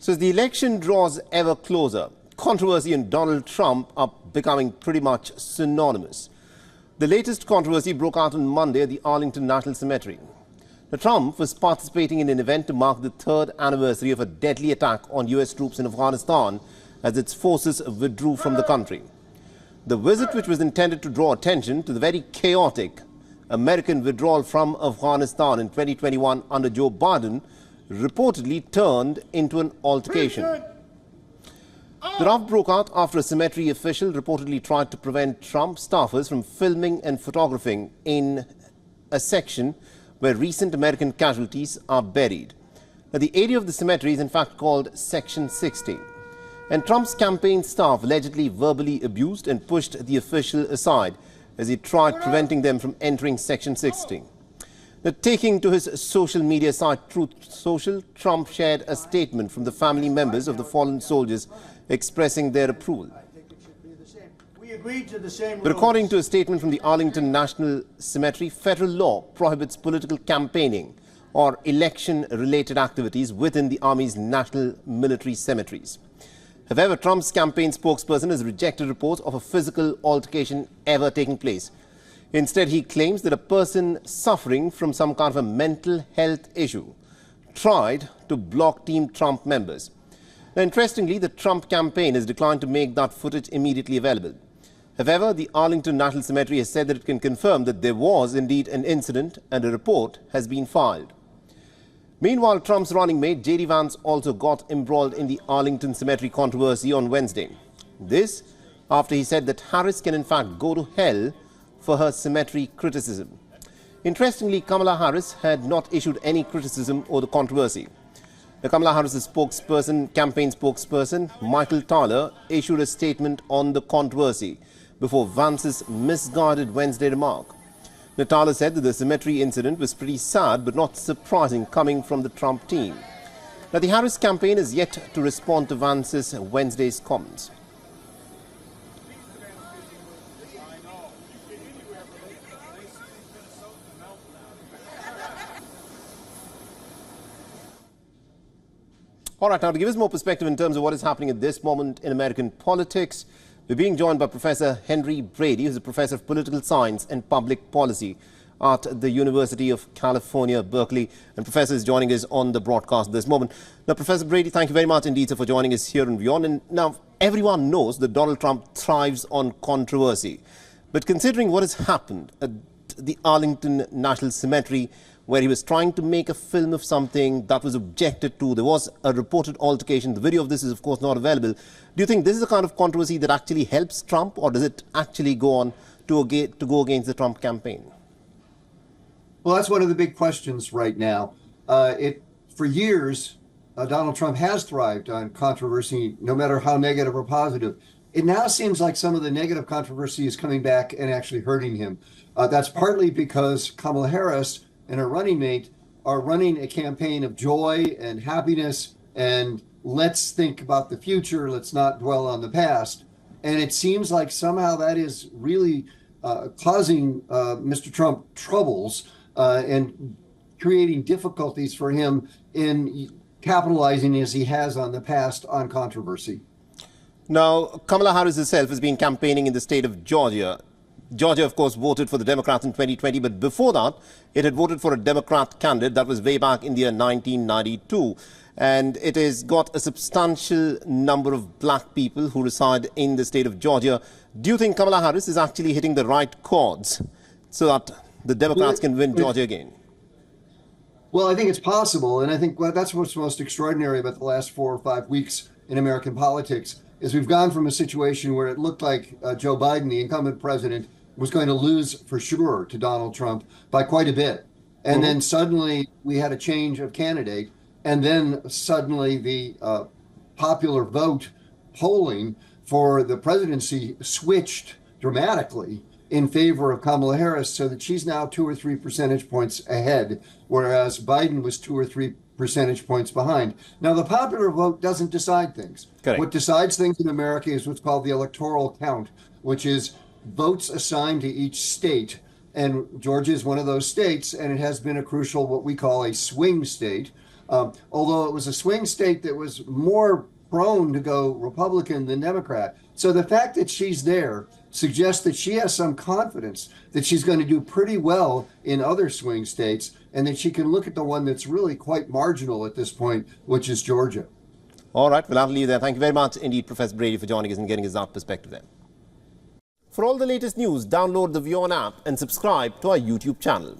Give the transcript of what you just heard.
So as the election draws ever closer, controversy and Donald Trump are becoming pretty much synonymous. The latest controversy broke out on Monday at the Arlington National Cemetery. Now, Trump was participating in an event to mark the third anniversary of a deadly attack on US troops in Afghanistan as its forces withdrew from the country. The visit, which was intended to draw attention to the very chaotic American withdrawal from Afghanistan in 2021 under Joe Biden, reportedly turned into an altercation. The row broke out after a cemetery official reportedly tried to prevent Trump staffers from filming and photographing in a section where recent American casualties are buried. Now, the area of the cemetery is in fact called Section 60. And Trump's campaign staff allegedly verbally abused and pushed the official aside as he tried preventing them from entering Section 60. Now, taking to his social media site Truth Social, Trump shared a statement from the family members of the fallen soldiers expressing their approval. But according to a statement from the Arlington National Cemetery, federal law prohibits political campaigning or election-related activities within the Army's national military cemeteries. However, Trump's campaign spokesperson has rejected reports of a physical altercation ever taking place. Instead, he claims that a person suffering from some kind of a mental health issue tried to block Team Trump members. Now, interestingly, the Trump campaign has declined to make that footage immediately available. However, the Arlington National Cemetery has said that it can confirm that there was indeed an incident and a report has been filed. Meanwhile, Trump's running mate J.D. Vance also got embroiled in the Arlington Cemetery controversy on Wednesday. This after he said that Harris can in fact go to hell for her cemetery criticism. Interestingly, Kamala Harris had not issued any criticism over the controversy. The Kamala Harris' campaign spokesperson, Michael Tyler, issued a statement on the controversy before Vance's misguided Wednesday remark. Tyler said that the cemetery incident was pretty sad but not surprising coming from the Trump team. Now, the Harris campaign is yet to respond to Vance's Wednesday's comments. All right, now to give us more perspective in terms of what is happening at this moment in American politics, we're being joined by Professor Henry Brady, who's a professor of political science and public policy at the University of California, Berkeley. And Professor is joining us on the broadcast at this moment. Now, Professor Brady, thank you very much indeed for joining us here in WION. And now, everyone knows that Donald Trump thrives on controversy. But considering what has happened at the Arlington National Cemetery, where he was trying to make a film of something that was objected to, there was a reported altercation. The video of this is, of course, not available. Do you think this is the kind of controversy that actually helps Trump, or does it actually go on to go against the Trump campaign? Well, that's one of the big questions right now. For years, Donald Trump has thrived on controversy, no matter how negative or positive. It now seems like some of the negative controversy is coming back and actually hurting him. That's partly because Kamala Harris and her running mate are running a campaign of joy and happiness and let's think about the future, let's not dwell on the past. And it seems like somehow that is really causing Mr. Trump troubles and creating difficulties for him in capitalizing as he has on the past on controversy. Now, Kamala Harris herself has been campaigning in the state of Georgia. Georgia, of course, voted for the Democrats in 2020, but before that, it had voted for a Democrat candidate. That was way back in the year 1992. And it has got a substantial number of black people who reside in the state of Georgia. Do you think Kamala Harris is actually hitting the right chords so that the Democrats can win Georgia again? Well, I think it's possible. And I think that's what's most extraordinary about the last 4 or 5 weeks in American politics is we've gone from a situation where it looked like Joe Biden, the incumbent president, was going to lose for sure to Donald Trump by quite a bit. And then suddenly we had a change of candidate. And then suddenly the popular vote polling for the presidency switched dramatically in favor of Kamala Harris, so that she's now 2 or 3 percentage points ahead, whereas Biden was 2 or 3 percentage points behind. Now, the popular vote doesn't decide things. Correct. What decides things in America is what's called the electoral count, which is votes assigned to each state. And Georgia is one of those states, and it has been a crucial, what we call a swing state. although it was a swing state that was more prone to go Republican than Democrat. So the fact that she's there suggests that she has some confidence that she's going to do pretty well in other swing states, and that she can look at the one that's really quite marginal at this point, which is Georgia. All right, well, I'll leave there. Thank you very much indeed, Professor Brady, for joining us and getting us that perspective there. For all the latest news, download the WION app and subscribe to our YouTube channel.